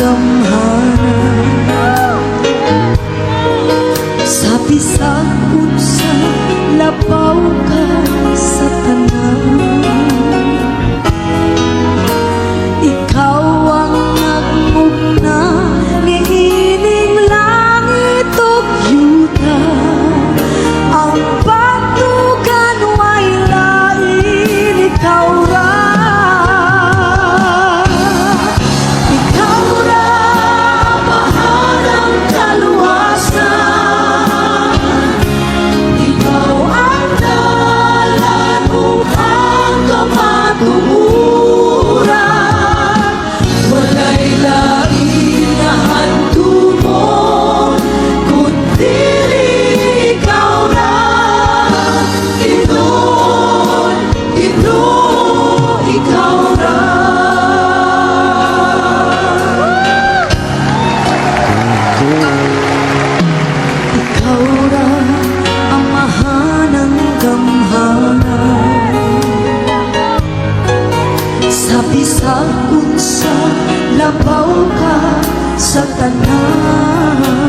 gamhanan sa bisan unsa labaw ka sa tanan. Ikaw ang nagmugna niining langit ug yuta, ang patugan way lain ikaw ra. Ikaw ra bahalang kaluwasan, ikaw ang dalan ug ang kamatuoran. Walay lain nga hantumon kundi ikaw ra. Inoon, ikaw ra. Ikaw ra ang mahanang gamhanan sa bisag unsa labaw ka sa tanan.